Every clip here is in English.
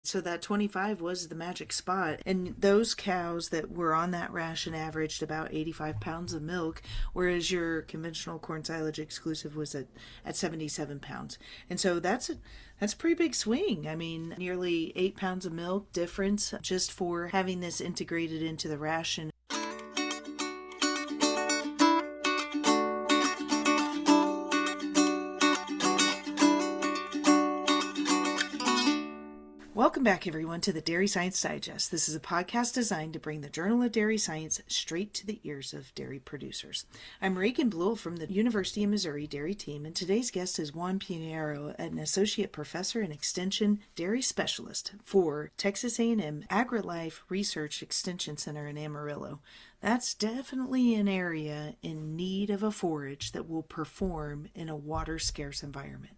So that 25 was the magic spot. And those cows that were on that ration averaged about 85 pounds of milk, whereas your conventional corn silage exclusive was at 77 pounds. And so that's a pretty big swing. I mean, nearly 8 pounds of milk difference just for having this integrated into the ration. Welcome back, everyone, to the Dairy Science Digest. This is a podcast designed to bring the Journal of Dairy Science straight to the ears of dairy producers. I'm Reagan Blewell from the University of Missouri Dairy Team, and today's guest is Juan Pineiro, an associate professor and extension dairy specialist for Texas A&M AgriLife Research Extension Center in Amarillo. That's definitely an area in need of a forage that will perform in a water-scarce environment.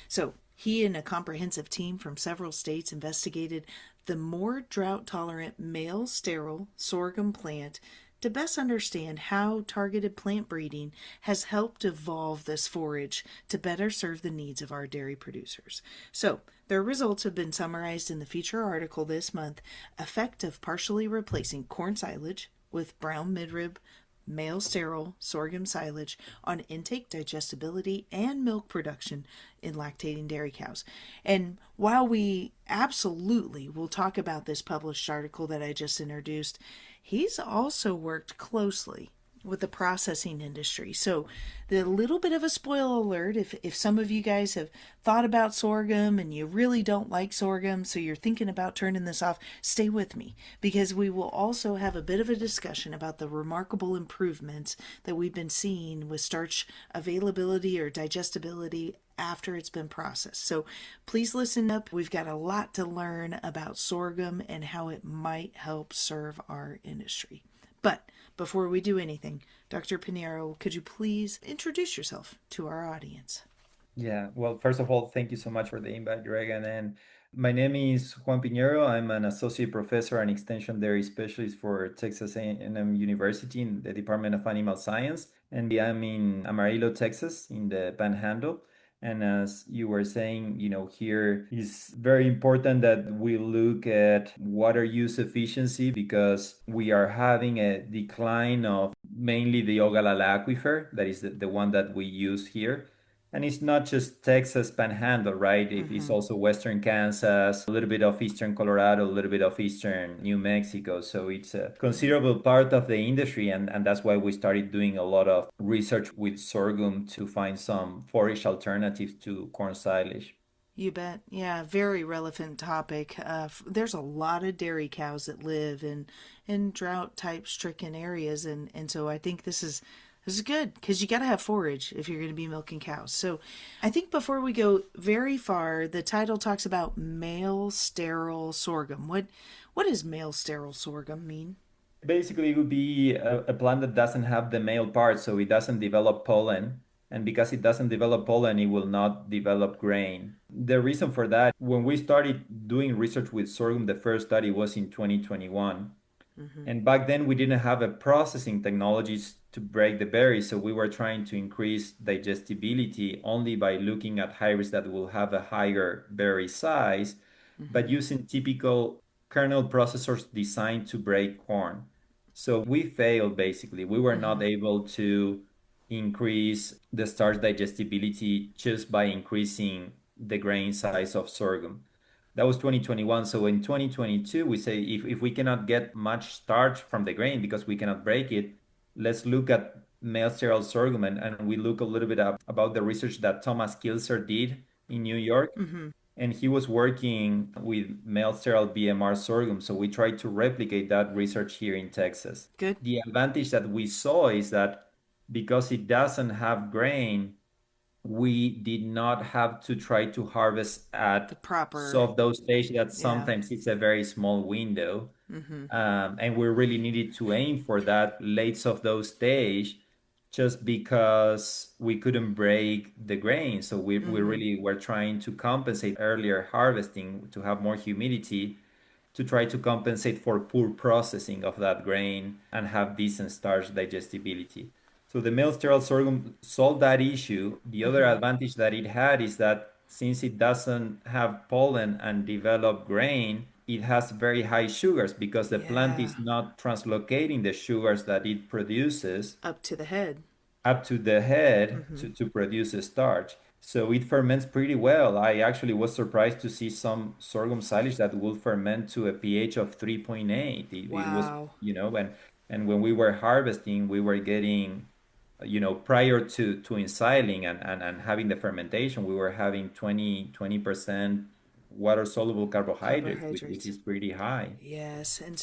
So, he and a comprehensive team from several states investigated the more drought-tolerant male sterile sorghum plant to best understand how targeted plant breeding has helped evolve this forage to better serve the needs of our dairy producers. So, their results have been summarized in the feature article this month, Effect of Partially Replacing Corn Silage with Brown Midrib male sterile sorghum silage on intake, digestibility, and milk production in lactating dairy cows. And while we absolutely will talk about this published article that I just introduced, he's also worked closely with the processing industry. So the little bit of a spoiler alert, if some of you guys have thought about sorghum and you really don't like sorghum, so you're thinking about turning this off, stay with me, because we will also have a bit of a discussion about the remarkable improvements that we've been seeing with starch availability or digestibility after it's been processed. So please listen up. We've got a lot to learn about sorghum and how it might help serve our industry. But before we do anything, Dr. Pineiro, could you please introduce yourself to our audience? Yeah, well, first of all, thank you so much for the invite, Reagan. And my name is Juan Pineiro. I'm an associate professor and extension dairy specialist for Texas A&M University in the Department of Animal Science. And I'm in Amarillo, Texas, in the Panhandle. And as you were saying, here is very important that we look at water use efficiency because we are having a decline of mainly the Ogallala aquifer, that is the one that we use here. And it's not just Texas Panhandle, right? It's Mm-hmm. also Western Kansas, a little bit of Eastern Colorado, a little bit of Eastern New Mexico. So it's a considerable part of the industry. And that's why we started doing a lot of research with sorghum to find some forage alternatives to corn silage. You bet. Yeah, very relevant topic. There's a lot of dairy cows that live in drought type stricken areas, and so I think this is good because you got to have forage if you're going to be milking cows. So, I think before we go very far, the title talks about male sterile sorghum. What does male sterile sorghum mean? Basically, it would be a plant that doesn't have the male part, so it doesn't develop pollen. And because it doesn't develop pollen, it will not develop grain. The reason for that, when we started doing research with sorghum, the first study was in 2021. Mm-hmm. And back then, we didn't have a processing technologies to break the berries. So we were trying to increase digestibility only by looking at hybrids that will have a higher berry size, but Mm-hmm. using typical kernel processors designed to break corn. So we failed basically. We were Mm-hmm. not able to increase the starch digestibility just by increasing the grain size of sorghum. That was 2021. So in 2022, we say if we cannot get much starch from the grain because we cannot break it, let's look at male sterile sorghum. And we look a little bit about the research that Thomas Kilser did in New York. Mm-hmm. And he was working with male sterile BMR sorghum. So we tried to replicate that research here in Texas. Good. The advantage that we saw is that because it doesn't have grain, we did not have to try to harvest The at proper. soft dose stage that Yeah. sometimes it's a very small window. Mm-hmm. And we really needed to aim for that late soft dose stage just because we couldn't break the grain. So we Mm-hmm. really were trying to compensate earlier harvesting to have more humidity to try to compensate for poor processing of that grain and have decent starch digestibility. So the male sterile sorghum solved that issue. The other Mm-hmm. advantage that it had is that since it doesn't have pollen and develop grain, it has very high sugars because the plant Yeah, is not translocating the sugars that it produces up to the head. up to the head Mm-hmm. to produce a starch. So it ferments pretty well. I actually was surprised to see some sorghum silage that will ferment to a pH of 3.8. It was, Wow. and when we were harvesting, we were getting, prior to ensiling and having the fermentation, we were having 20% water soluble carbohydrates, which Carbohydrates. is pretty high. Yes, and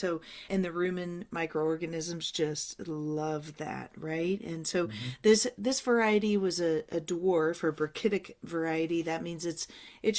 the rumen microorganisms just love that, right? And so Mhm. this variety was a dwarf or brachytic variety. That means it's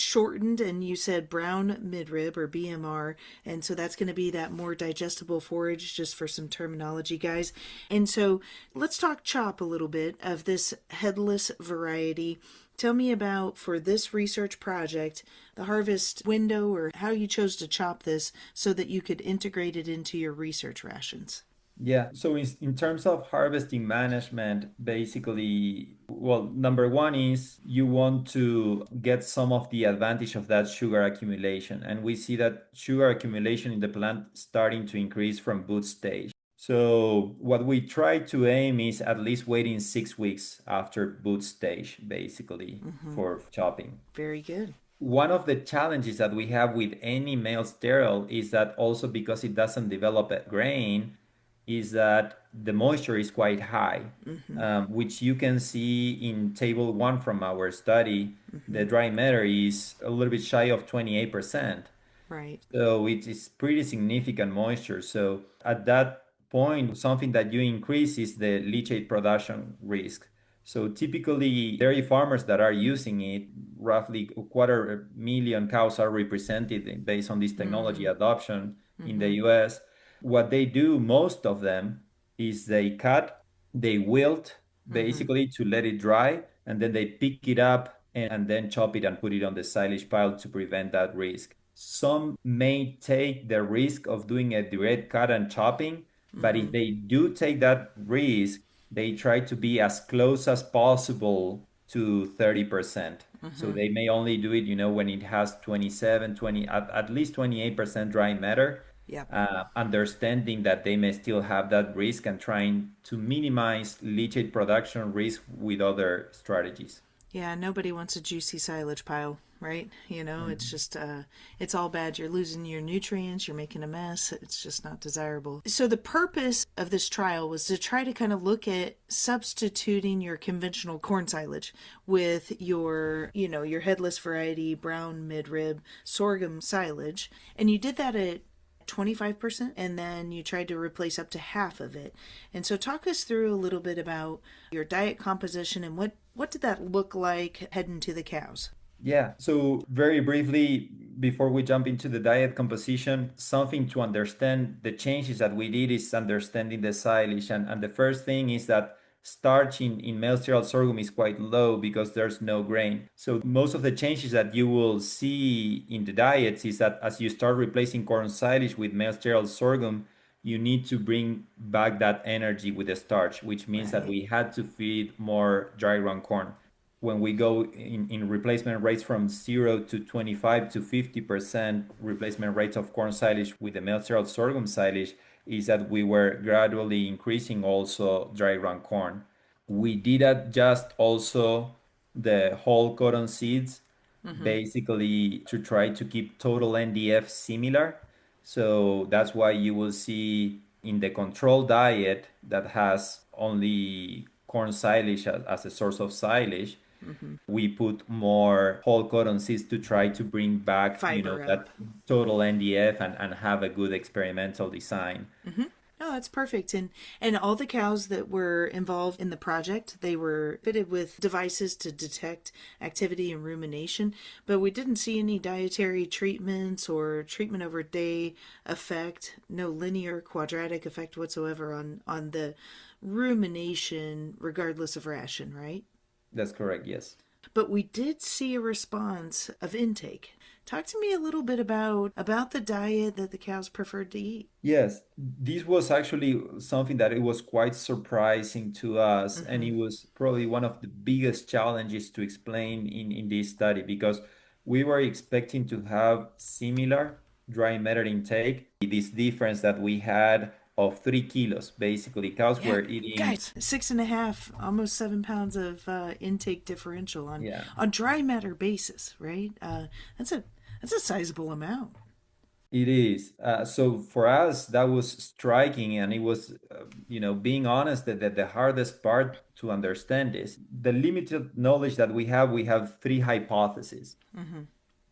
shortened, and you said brown midrib or BMR, and so that's going to be that more digestible forage, just for some terminology, guys. And so let's talk chop a little bit of this headless variety. Tell me about, for this research project, the harvest window or how you chose to chop this so that you could integrate it into your research rations. Yeah, so in terms of harvesting management, basically, well, number one is you want to get some of the advantage of that sugar accumulation. And we see that sugar accumulation in the plant starting to increase from boot stage. So what we try to aim is at least waiting 6 weeks after boot stage, basically, Mm-hmm. for chopping. Very good. One of the challenges that we have with any male sterile is that also because it doesn't develop a grain, is that the moisture is quite high, Mm-hmm. which you can see in table one from our study. Mm-hmm. The dry matter is a little bit shy of 28%. Right. So it is pretty significant moisture. So at that point, something that you increase is the leachate production risk. So typically, dairy farmers that are using it, roughly a quarter million cows are represented based on this technology Mm. adoption in the Mm-hmm. US. What they do, most of them, is they cut, they wilt Mm-hmm. basically to let it dry, and then they pick it up and then chop it and put it on the silage pile to prevent that risk. Some may take the risk of doing a direct cut and chopping, but Mm-hmm. if they do take that risk, they try to be as close as possible to 30%. So Mm-hmm. they may only do it, when it has 27, 20, at least 28% dry matter, Yep. understanding that they may still have that risk and trying to minimize leachate production risk with other strategies. Yeah, nobody wants a juicy silage pile, right? It's Mhm. just, it's all bad. You're losing your nutrients, you're making a mess. It's just not desirable. So, the purpose of this trial was to try to kind of look at substituting your conventional corn silage with your headless variety, brown midrib, sorghum silage. And you did that at 25%, and then you tried to replace up to half of it. And so talk us through a little bit about your diet composition and what did that look like heading to the cows. Yeah, so very briefly, before we jump into the diet composition, something to understand the changes that we did is understanding the silage. And the first thing is that starch in male cereal sorghum is quite low because there's no grain. So most of the changes that you will see in the diets is that as you start replacing corn silage with male cereal sorghum, you need to bring back that energy with the starch, which means that Right. we had to feed more dry ground corn when we go in replacement rates from 0 to 25 to 50% replacement rates of corn silage with the male cereal sorghum silage, is that we were gradually increasing also dry ground corn. We did adjust also the whole cotton seeds, Mm-hmm. basically to try to keep total NDF similar. So that's why you will see in the control diet that has only corn silage as a source of silage, Mm-hmm. we put more whole cotton seeds to try to bring back, Fiber up. that total NDF and have a good experimental design. Mm-hmm. Oh, that's perfect. And all the cows that were involved in the project, they were fitted with devices to detect activity and rumination, but we didn't see any dietary treatments or treatment over day effect, no linear quadratic effect whatsoever on the rumination regardless of ration, right? That's correct, yes. But we did see a response of intake. Talk to me a little bit about the diet that the cows preferred to eat. Yes, this was actually something that it was quite surprising to us, and Mm-hmm. it was probably one of the biggest challenges to explain in this study because we were expecting to have similar dry matter intake. This difference that we had of 3 kilos, basically, cows Yeah, were eating, guys, 6.5, almost 7 pounds of intake differential yeah. on dry matter basis, right? That's a that's a sizable amount. It is. So for us, that was striking, and it was, being honest, that the hardest part to understand is the limited knowledge that we have three hypotheses, Mm-hmm.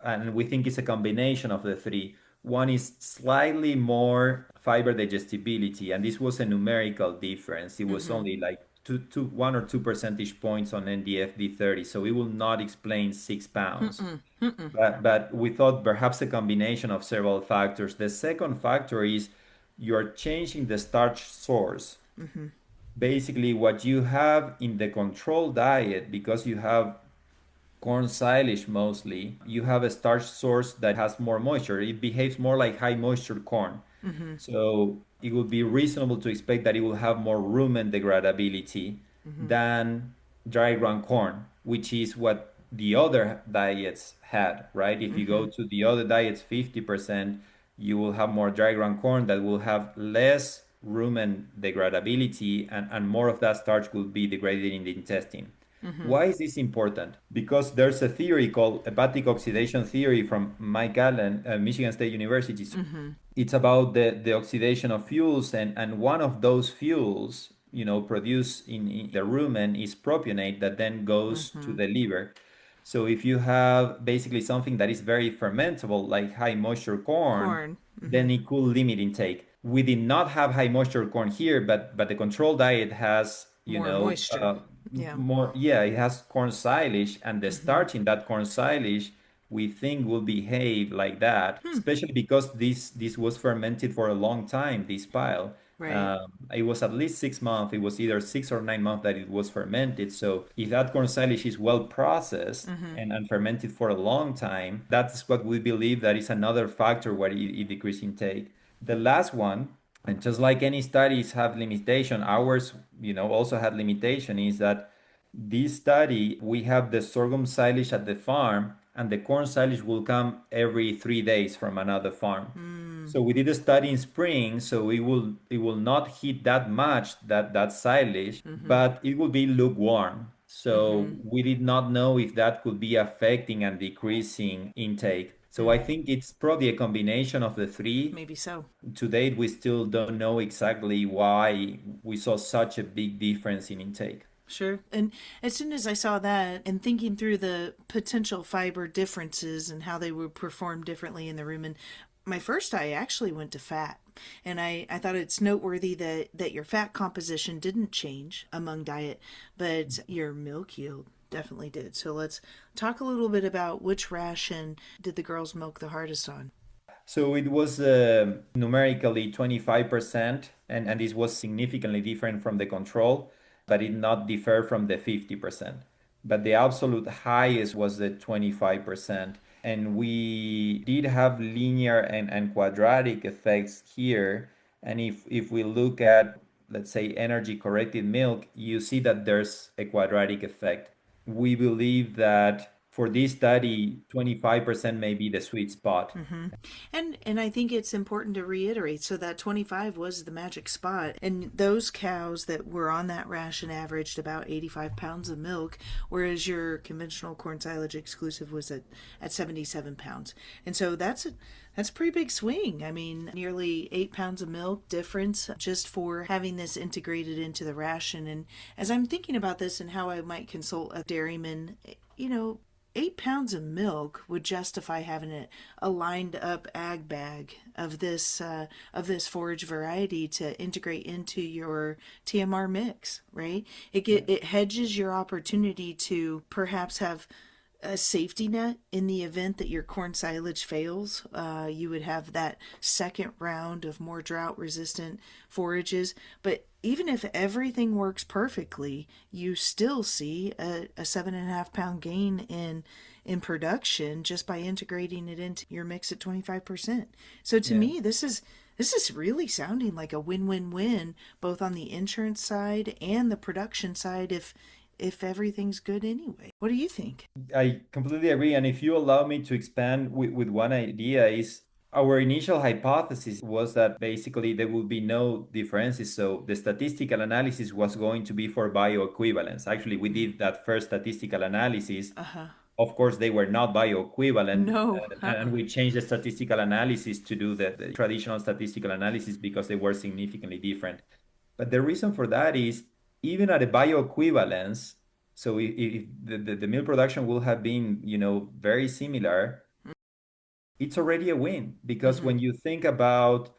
and we think it's a combination of the three. One is slightly more fiber digestibility, and this was a numerical difference. It was Mm-hmm. only like 1 or 2 percentage points on NDFD 30, so it will not explain 6 pounds. Mm-mm. Mm-mm. But we thought perhaps a combination of several factors. The second factor is you're changing the starch source. Mm-hmm. Basically, what you have in the control diet, because you have corn silage mostly, you have a starch source that has more moisture. It behaves more like high moisture corn. Mm-hmm. So it would be reasonable to expect that it will have more rumen degradability Mm-hmm. than dry ground corn, which is what the other diets had, right? If you Mm-hmm. go to the other diets, 50%, you will have more dry ground corn that will have less rumen degradability, and more of that starch will be degraded in the intestine. Mm-hmm. Why is this important? Because there's a theory called hepatic oxidation theory from Mike Allen, Michigan State University. Mm-hmm. It's about the oxidation of fuels, and one of those fuels, produced in the rumen is propionate that then goes to Mm-hmm. the liver. So if you have basically something that is very fermentable, like high moisture corn, Corn. Mm-hmm. then it could limit intake. We did not have high moisture corn here, but the control diet has, More moisture. Yeah. more, yeah, it has corn silage, and the Mm-hmm. starch in that corn silage we think will behave like that, Hmm. especially because this was fermented for a long time, this pile. Right. It was at least 6 months. It was either 6 or 9 months that it was fermented. So if that corn silage is well processed Mm-hmm. and fermented for a long time, that's what we believe that is another factor where it decreases intake. The last one, and just like any studies have limitation, ours, also had limitation, is that this study, we have the sorghum silage at the farm, and the corn silage will come every 3 days from another farm. Mm. So we did a study in spring, so it will not heat that much, that silage, Mm-hmm. but it will be lukewarm. Mm-hmm. So we did not know if that could be affecting and decreasing intake. So Yeah. I think it's probably a combination of the three. Maybe so. To date, we still don't know exactly why we saw such a big difference in intake. Sure. And as soon as I saw that and thinking through the potential fiber differences and how they would perform differently in the rumen, my first eye actually went to fat. And I thought it's noteworthy that your fat composition didn't change among diet, but your milk yield definitely did. So let's talk a little bit about which ration did the girls milk the hardest on. So it was numerically 25%, and this was significantly different from the control, but it not differ from the 50%. But the absolute highest was the 25%. And we did have linear and quadratic effects here. And if we look at, let's say, energy corrected milk, you see that there's a quadratic effect. We believe that for this study, 25% may be the sweet spot. Mm-hmm. And I think it's important to reiterate, so that 25 was the magic spot, and those cows that were on that ration averaged about 85 pounds of milk, whereas your conventional corn silage exclusive was at 77 pounds. And so that's a pretty big swing. I mean, nearly 8 pounds of milk difference just for having this integrated into the ration. And as I'm thinking about this and how I might consult a dairyman, 8 pounds of milk would justify having a lined up ag bag of this forage variety to integrate into your TMR mix, right? It hedges your opportunity to perhaps have a safety net in the event that your corn silage fails. You would have that second round of more drought resistant forages, but even if everything works perfectly, you still see a 7.5 pound gain in production just by integrating it into your mix at 25%. So to Yeah. me, this is really sounding like a win-win-win, both on the insurance side and the production side, if everything's good anyway. What do you think? I completely agree. And if you allow me to expand with one idea, is our initial hypothesis was that basically there would be no differences. So the statistical analysis was going to be for bioequivalence. Actually, we did that first statistical analysis. Uh-huh. Of course, they were not bioequivalent, No. and we changed the statistical analysis to do the traditional statistical analysis because they were significantly different. But the reason for that is even at a bioequivalence, so if the meal production will have been, very similar, it's already a win because Mm-hmm. when you think about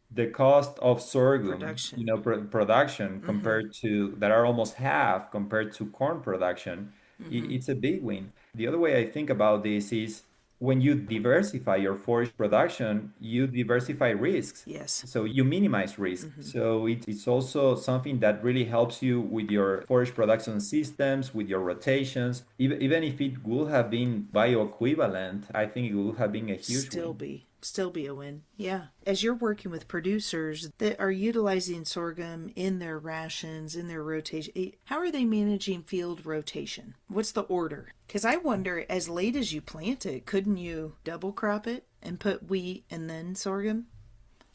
the cost of sorghum, Production. production Mm-hmm. compared to that are almost half compared to corn production, Mm-hmm. it's a big win. The other way I think about this is when you diversify your forage production, you diversify risks. Yes. So you minimize risk. Mm-hmm. So it's also something that really helps you with your forage production systems, with your rotations. Even if it would have been bioequivalent, I think it would have been a huge Still win. be still be a win. Yeah. As you're working with producers that are utilizing sorghum in their rations, in their rotation, how are they managing field rotation? What's the order? Because I wonder, as late as you plant it, couldn't you double crop it and put wheat and then sorghum?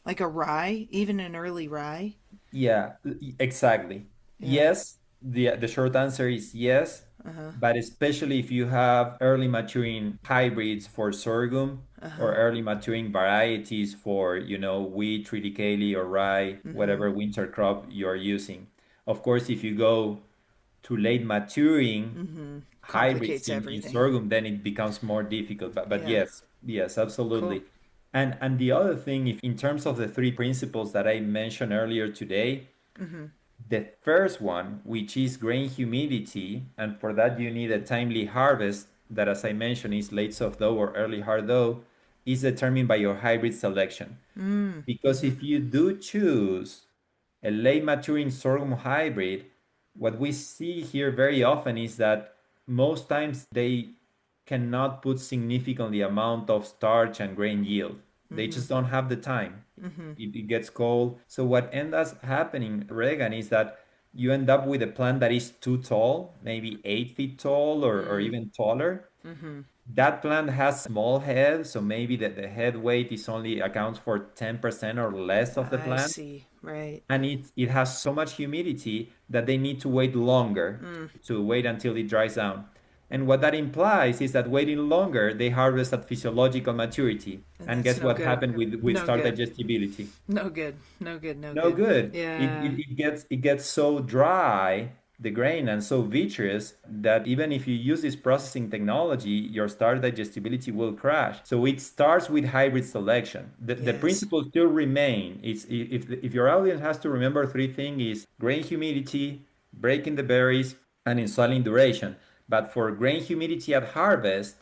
Like a rye, even an early rye? Yeah, exactly. Yeah. Yes, the short answer is yes, Uh-huh. but especially if you have early maturing hybrids for sorghum or Uh-huh. early maturing varieties for, wheat, triticale, or rye, Mm-hmm. whatever winter crop you're using. Of course, if you go to late maturing Mm-hmm. hybrids Complicates in everything. sorghum, then it becomes more difficult. But Yeah. yes, Cool. absolutely. And the other thing, if in terms of the three principles that I mentioned earlier today, Mm-hmm. the first one, which is grain humidity, and for that you need a timely harvest, that as I mentioned is late soft dough or early hard dough, is determined by your hybrid selection. Because Mm-hmm. if you do choose a late maturing sorghum hybrid, what we see here very often is that most times they cannot put significantly amount of starch and grain yield. They Mm-hmm. just don't have the time. Mm-hmm. It gets cold. So what ends up happening, Reagan, is that you end up with a plant that is too tall, maybe 8 feet tall or Mm. even taller. Mm-hmm. That plant has small head, so maybe the head weight is only accounts for 10% or less of the I plant, see. Right. and it has so much humidity that they need to wait longer Mm. to wait until it dries down. And what that implies is that waiting longer, they harvest at physiological maturity. And And that's guess no what good. happened with No starch good. digestibility? No good. No good. No No good. good. Yeah. It gets so dry, the grain, and so vitreous that even if you use this processing technology, your starch digestibility will crash. So it starts with hybrid selection. The Yes. principles still remain. It's if your audience has to remember three things is grain humidity, breaking the berries, and ensiling duration. But for grain humidity at harvest,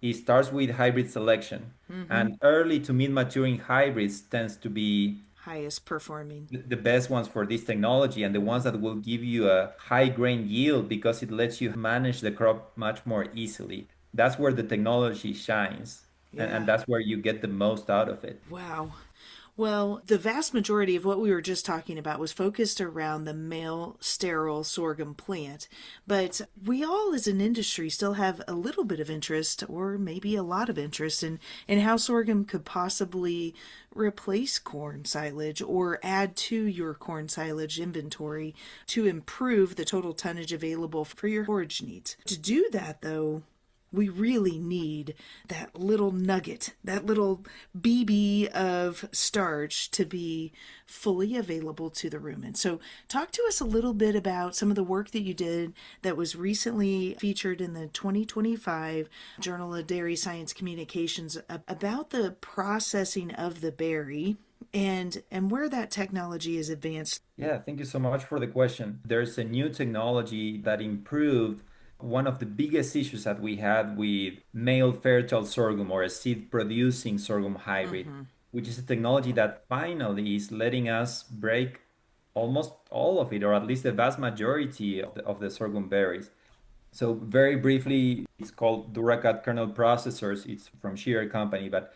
it starts with hybrid selection. Mm-hmm. And early to mid maturing hybrids tends to be Highest performing. the best ones for this technology and the ones that will give you a high grain yield because it lets you manage the crop much more easily. That's where the technology shines, and Yeah. that's where you get the most out of it. Wow. Well, the vast majority of what we were just talking about was focused around the male sterile sorghum plant. But we all, as an industry, still have a little bit of interest, or maybe a lot of interest, in how sorghum could possibly replace corn silage or add to your corn silage inventory to improve the total tonnage available for your forage needs. To do that, though, we really need that little nugget, that little BB of starch to be fully available to the rumen. So, talk to us a little bit about some of the work that you did that was recently featured in the 2025 Journal of Dairy Science Communications about the processing of the berry and where that technology is advanced. Yeah, thank you so much for the question. There's a new technology that improved one of the biggest issues that we had with male fertile sorghum or a seed producing sorghum hybrid, Mm-hmm. which is a technology that finally is letting us break almost all of it, or at least the vast majority of the sorghum berries. So very briefly, it's called Duracat kernel processors. It's from Shearer Company, but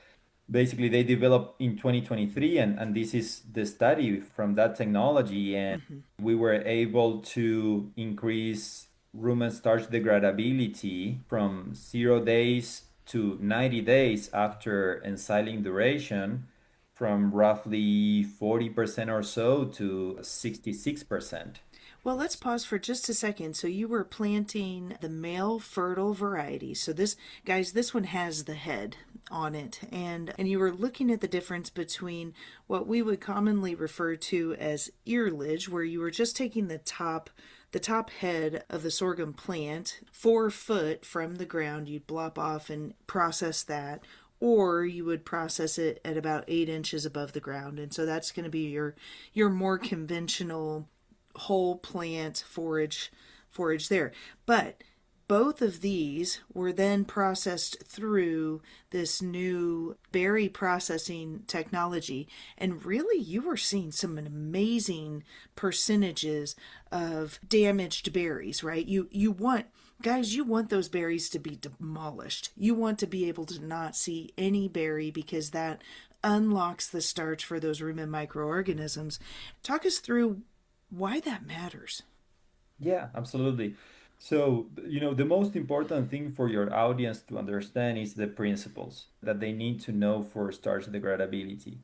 basically they developed in 2023, and this is the study from that technology. And Hmm. we were able to increase rumen starch degradability from 0 days to 90 days after ensiling duration, from roughly 40% or so to 66%. Well, let's pause for just a second. So you were planting the male fertile variety. So this, guys, this one has the head on it, and you were looking at the difference between what we would commonly refer to as earlage, where you were just taking the top head of the sorghum plant 4 foot from the ground. You'd blop off and process that, or you would process it at about 8 inches above the ground. And so that's going to be your more conventional whole plant forage there. But both of these were then processed through this new berry processing technology, and really you were seeing some amazing percentages of damaged berries, right? You want, guys, you want those berries to be demolished. You want to be able to not see any berry, because that unlocks the starch for those rumen microorganisms. Talk us through why that matters. Yeah, absolutely. So, the most important thing for your audience to understand is the principles that they need to know for starch degradability.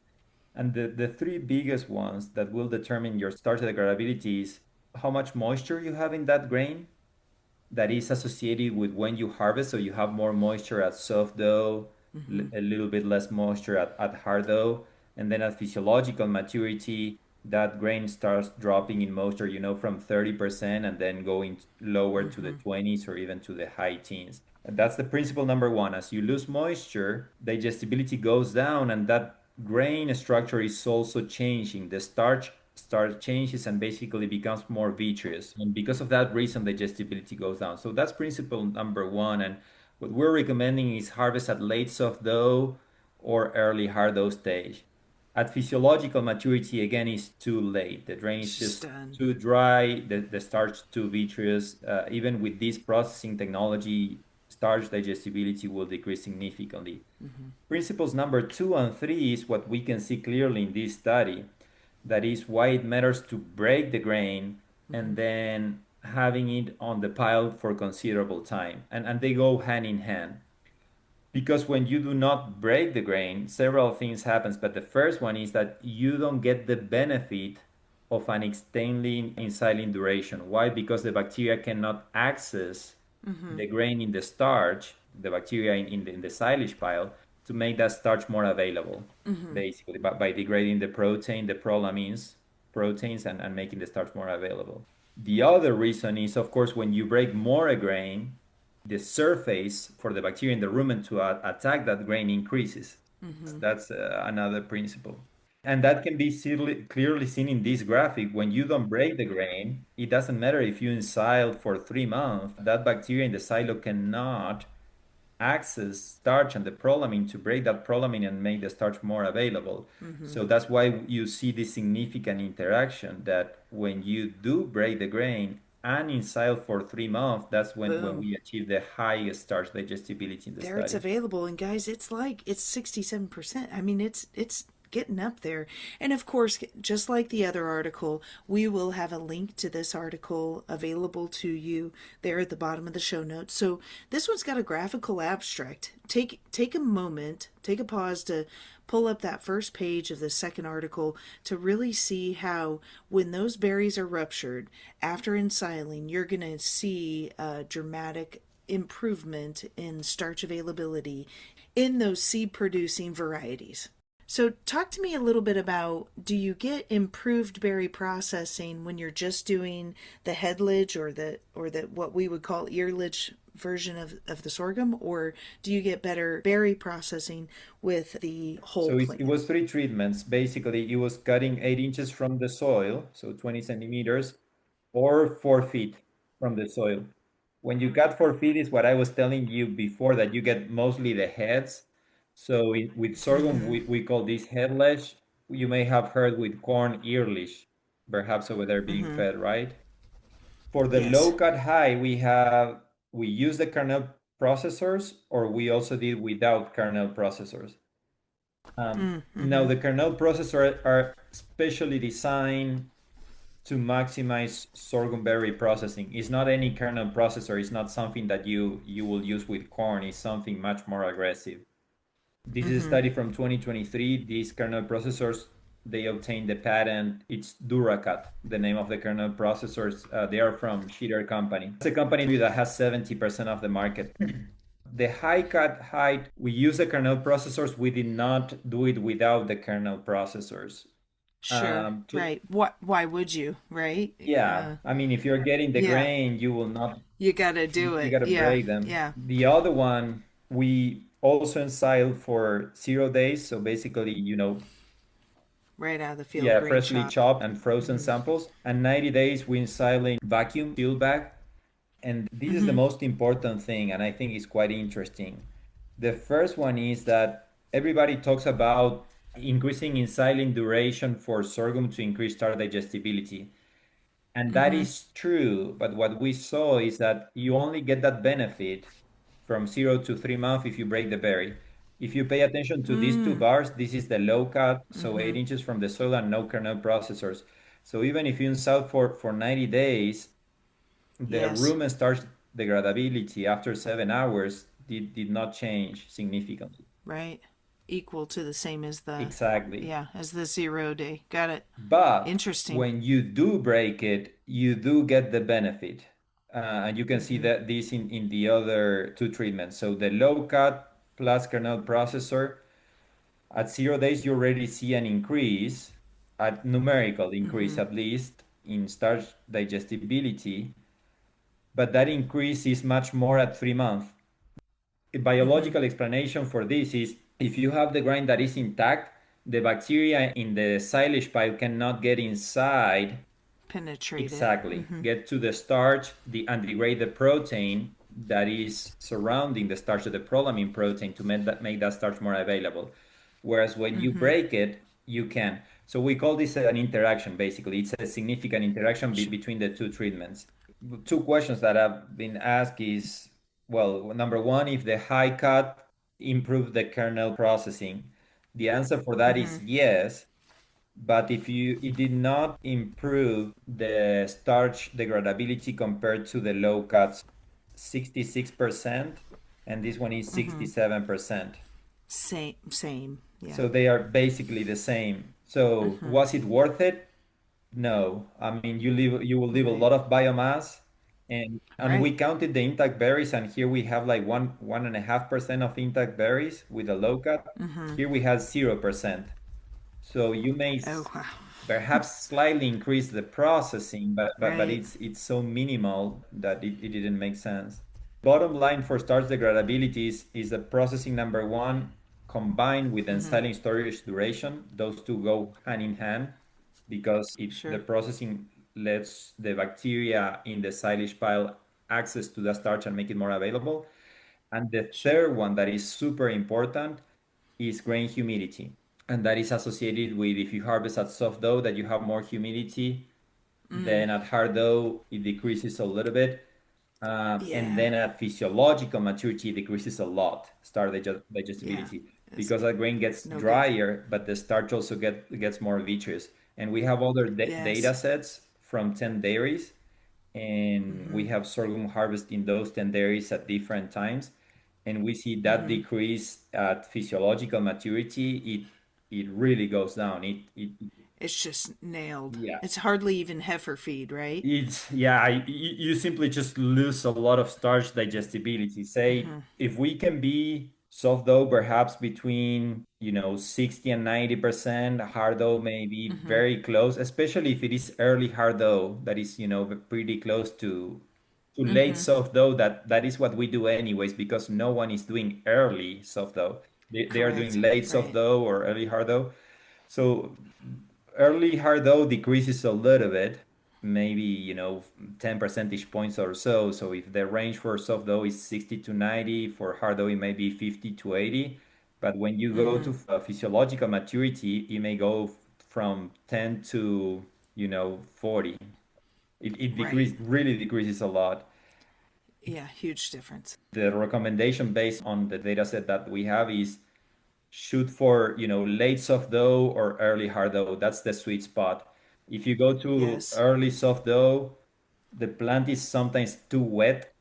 And the three biggest ones that will determine your starch degradability is how much moisture you have in that grain, that is associated with when you harvest. So you have more moisture at soft dough, Mm-hmm. a little bit less moisture at hard dough. And then at physiological maturity, that grain starts dropping in moisture, from 30% and then going lower to the Mm-hmm. 20s or even to the high teens. And that's the principle number one. As you lose moisture, digestibility goes down, and that grain structure is also changing. The starch changes and basically becomes more vitreous. And because of that reason, digestibility goes down. So that's principle number one. And what we're recommending is harvest at late soft dough or early hard dough stage. At physiological maturity, again, is too late. The grain is Just just done. too dry, the starch too vitreous. Even with this processing technology, starch digestibility will decrease significantly. Mm-hmm. Principles number two and three is what we can see clearly in this study. That is why it matters to break the grain Mm-hmm. and then having it on the pile for considerable time. And they go hand in hand. Because when you do not break the grain, several things happens. But the first one is that you don't get the benefit of an extending ensiling duration. Why? Because the bacteria cannot access Mm-hmm. the grain in the starch, the bacteria in the silage pile, to make that starch more available, Mm-hmm. basically, by degrading the protein, the prolamines, proteins, and making the starch more available. The other reason is, of course, when you break more a grain, the surface for the bacteria in the rumen to attack that grain increases. Mm-hmm. That's another principle. And that can be clearly seen in this graphic. When you don't break the grain, it doesn't matter if you ensile for 3 months, that bacteria in the silo cannot access starch and the prolamine to break that prolamine and make the starch more available. Mm-hmm. So that's why you see this significant interaction that when you do break the grain and ensile for 3 months, that's when Boom. we achieve the highest starch digestibility in the There it's study. available, and guys, it's 67%. I mean, it's getting up there. And of course, just like the other article, we will have a link to this article available to you there at the bottom of the show notes. So this one's got a graphical abstract. Take a moment, take a pause to pull up that first page of the second article to really see how when those berries are ruptured after ensiling, you're going to see a dramatic improvement in starch availability in those seed producing varieties. So, talk to me a little bit about, do you get improved berry processing when you're just doing the headlage or the what we would call earlage version of the sorghum, or do you get better berry processing with the whole So it plant? was three treatments. Basically, it was cutting 8 inches from the soil, so 20 centimeters, or 4 feet from the soil. When you cut 4 feet is what I was telling you before, that you get mostly the heads. So with sorghum, Mm-hmm. we call this headlage. You may have heard with corn earlage. perhaps over there being fed, right? For the Yes. low cut high, we use the kernel processors, or we also did without kernel processors. Now the kernel processors are specially designed to maximize sorghum berry processing. It's not any kernel processor. It's not something that you will use with corn. It's something much more aggressive. This is a study from 2023. These kernel processors, they obtained the patent. It's Duracat, the name of the kernel processors. They are from Sheeter Company. It's a company that has 70% of the market. The high cut height, we use the kernel processors. We did not do it without the kernel processors. Sure. To Right. What? Why would you? Right. Yeah, I mean, if you're getting the Yeah. grain, you will not, You got to do you it. got to Yeah. break them. Yeah. The other one, we also ensile for 0 days. So basically, Right out of the field, yeah, grain freshly chopped. chopped and frozen samples. And 90 days, we ensile in vacuum seal bag. And this is the most important thing, and I think it's quite interesting. The first one is that everybody talks about increasing ensiling duration for sorghum to increase starch digestibility. And that is true, but what we saw is that you only get that benefit from 0 to 3 months if you break the berry. If you pay attention to these two bars, this is the low cut, so 8 inches from the soil and no kernel processors. So even if you install for 90 days, the Yes. room and starch degradability after 7 hours did not change significantly. Right. Equal to the same as the, Exactly. yeah, as the 0 day. Got it. But Interesting. when you do break it, you do get the benefit. And you can see that this in the other two treatments. So the low cut plus kernel processor, at 0 days, you already see an increase, a numerical increase at least, in starch digestibility. But that increase is much more at 3 months. A biological explanation for this is if you have the grind that is intact, the bacteria in the silage pile cannot get inside. Penetrated. Exactly. Get to the starch and degrade the protein that is surrounding the starch, the prolamine protein, to make that starch more available. Whereas when you break it, you can. So we call this an interaction, basically. It's a significant interaction between the two treatments. Two questions that have been asked is, well, number one, if the high cut improved the kernel processing. The answer for that is yes, but if it did not improve the starch degradability compared to the low cuts, 66%, and this one is 67%. Same. Same. Yeah. So they are basically the same. So was it worth it? No. I mean, you will leave a Right. lot of biomass, and we Right. counted the intact berries, and here we have like 1.5% of intact berries with a low cut. Here we have 0%. So you may Oh, wow. perhaps slightly increase the processing, but Right. it's so minimal that it didn't make sense. Bottom line for starch degradability is the processing number one combined with ensiling storage duration. Those two go hand in hand because the Sure. processing lets the bacteria in the silage pile access to the starch and make it more available. And the Sure. third one that is super important is grain humidity. And that is associated with if you harvest at soft dough, that you have more humidity. Then at hard dough, it decreases a little bit. And Yeah. then at physiological maturity, it decreases a lot, starch Yeah. digestibility, It's because the grain gets no good. drier, but the starch also gets more vitreous. And we have other Yes. data sets from 10 dairies, and we have sorghum harvest in those 10 dairies at different times. And we see that decrease at physiological maturity, it really goes down. It's just nailed. Yeah. It's hardly even heifer feed, right? You simply just lose a lot of starch digestibility. Say, if we can be soft dough perhaps between, 60 and 90%, hard dough may be very close, especially if it is early hard dough that is, pretty close to late soft dough. That is what we do anyways, because no one is doing early soft dough. They are doing Correct. late soft Right. dough or early hard dough. So early hard dough decreases a little bit, maybe 10 percentage points or so. So if the range for soft dough is 60 to 90, for hard dough it may be 50 to 80. But when you go to physiological maturity, it may go from 10 to 40. It Right. really decreases a lot. Yeah, huge difference. The recommendation based on the data set that we have is shoot for, late soft dough or early hard dough. That's the sweet spot. If you go to Yes. early soft dough, the plant is sometimes too wet.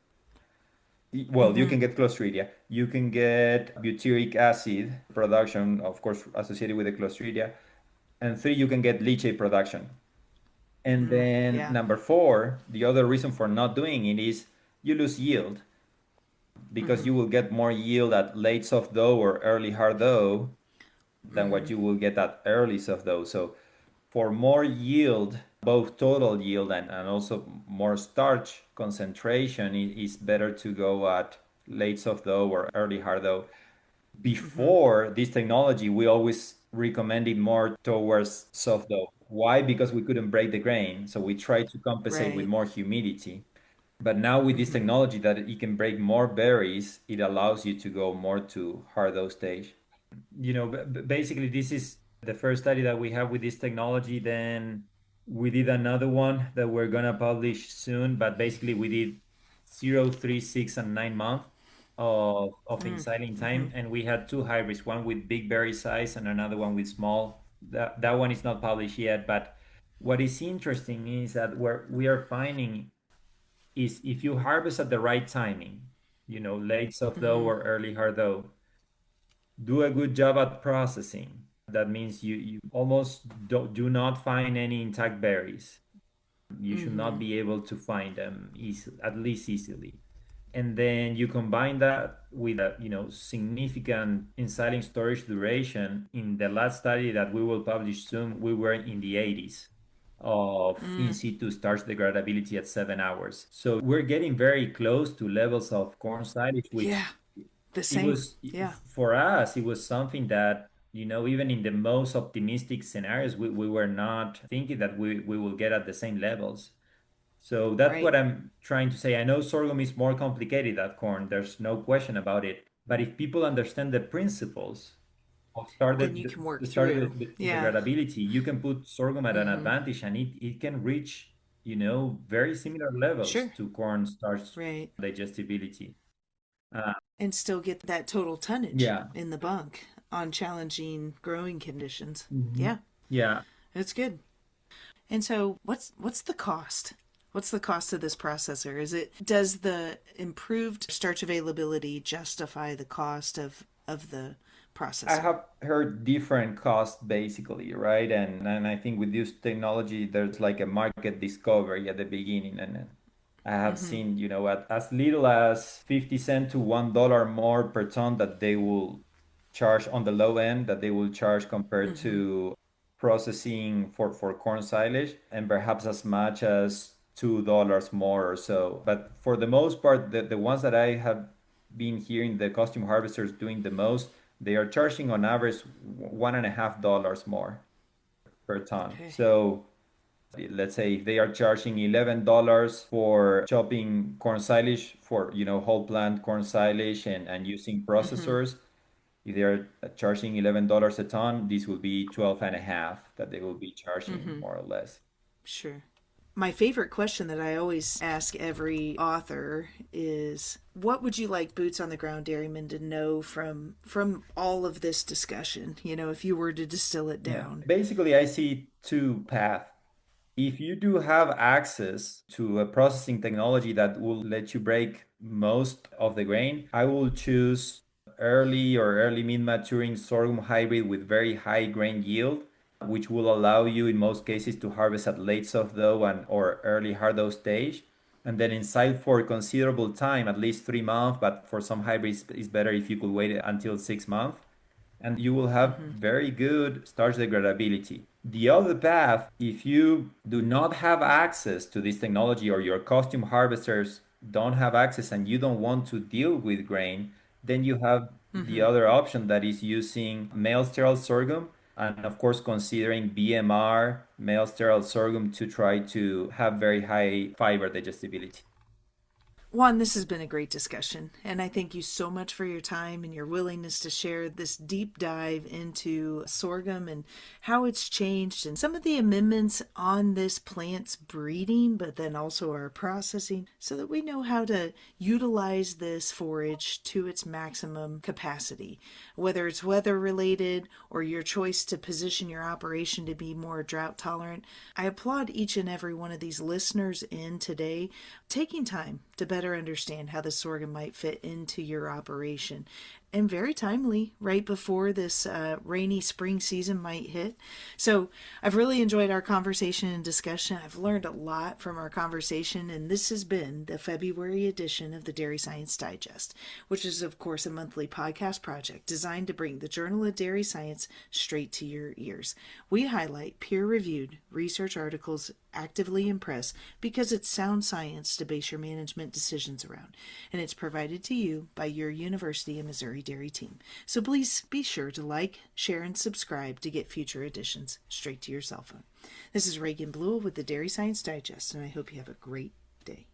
Well, you can get Clostridia. You can get butyric acid production, of course, associated with the Clostridia. And three, you can get leachate production. And then Yeah. number four, the other reason for not doing it is you lose yield because you will get more yield at late soft dough or early hard dough than what you will get at early soft dough. So for more yield, both total yield and also more starch concentration, is better to go at late soft dough or early hard dough. Before this technology, we always recommended more towards soft dough. Why? Because we couldn't break the grain. So we tried to compensate with Right. more humidity. But now with this technology that it can break more berries, it allows you to go more to hard dough stage. Basically, this is the first study that we have with this technology. Then we did another one that we're gonna publish soon, but basically we did 0, 3, 6, and 9 months of ensiling time, and we had two hybrids, one with big berry size and another one with small. That one is not published yet, but what is interesting is that where we are finding is if you harvest at the right timing, late soft dough or early hard dough, do a good job at processing. That means you almost do not find any intact berries. You should not be able to find them at least easily. And then you combine that with a significant ensiling storage duration. In the last study that we will publish soon, we were in the 80s of in situ starch degradability at 7 hours. So we're getting very close to levels of corn silage, Yeah. which The it same. was Yeah. for us, it was something that, even in the most optimistic scenarios, we were not thinking that we will get at the same levels. So that's Right. what I'm trying to say. I know sorghum is more complicated than corn, there's no question about it. But if people understand the principles of Then you can work started through. Yeah. degradability, you can put sorghum at an advantage and it can reach, very similar levels Sure. to corn starch Right. digestibility. Uh, And still get that total tonnage yeah. in the bunk on challenging growing conditions. Mhm. Yeah. Yeah. It's good. And so what's the cost? What's the cost of this processor? Does the improved starch availability justify the cost of the I processor? have heard different costs basically, right? And I think with this technology, there's like a market discovery at the beginning. And I have seen, at as little as 50 cents to $1 more per ton that they will charge on the low end, that they will charge compared to processing for corn silage, and perhaps as much as $2 more or so. But for the most part, the ones that I have been hearing the custom harvesters doing the most, they are charging on average $1.50 more per ton. Okay. So let's say if they are charging $11 for chopping corn silage for whole plant corn silage and using processors, if they are charging $11 a ton, this will be 12 and a half that they will be charging more or less. Sure. My favorite question that I always ask every author is what would you like boots on the ground dairymen to know from all of this discussion, if you were to distill it Yeah. down? Basically, I see two paths. If you do have access to a processing technology that will let you break most of the grain, I will choose early or early mid-maturing sorghum hybrid with very high grain yield, which will allow you in most cases to harvest at late soft dough and or early hard dough stage, and then inside for considerable time, at least 3 months, but for some hybrids it's better if you could wait until 6 months, and you will have very good starch degradability. The other path, if you do not have access to this technology or your custom harvesters don't have access and you don't want to deal with grain, then you have the other option that is using male sterile sorghum and of course considering BMR male sterile sorghum to try to have very high fiber digestibility. Juan, this has been a great discussion, and I thank you so much for your time and your willingness to share this deep dive into sorghum and how it's changed and some of the amendments on this plant's breeding, but then also our processing, so that we know how to utilize this forage to its maximum capacity, whether it's weather related or your choice to position your operation to be more drought tolerant. I applaud each and every one of these listeners in today taking time to better understand how the sorghum might fit into your operation. And very timely, right before this rainy spring season might hit. So I've really enjoyed our conversation and discussion. I've learned a lot from our conversation, and this has been the February edition of the Dairy Science Digest, which is, of course, a monthly podcast project designed to bring the Journal of Dairy Science straight to your ears. We highlight peer-reviewed research articles actively in press because it's sound science to base your management decisions around, and it's provided to you by your University of Missouri Dairy team. So please be sure to like, share, and subscribe to get future editions straight to your cell phone. This is Reagan Blewell with the Dairy Science Digest, and I hope you have a great day.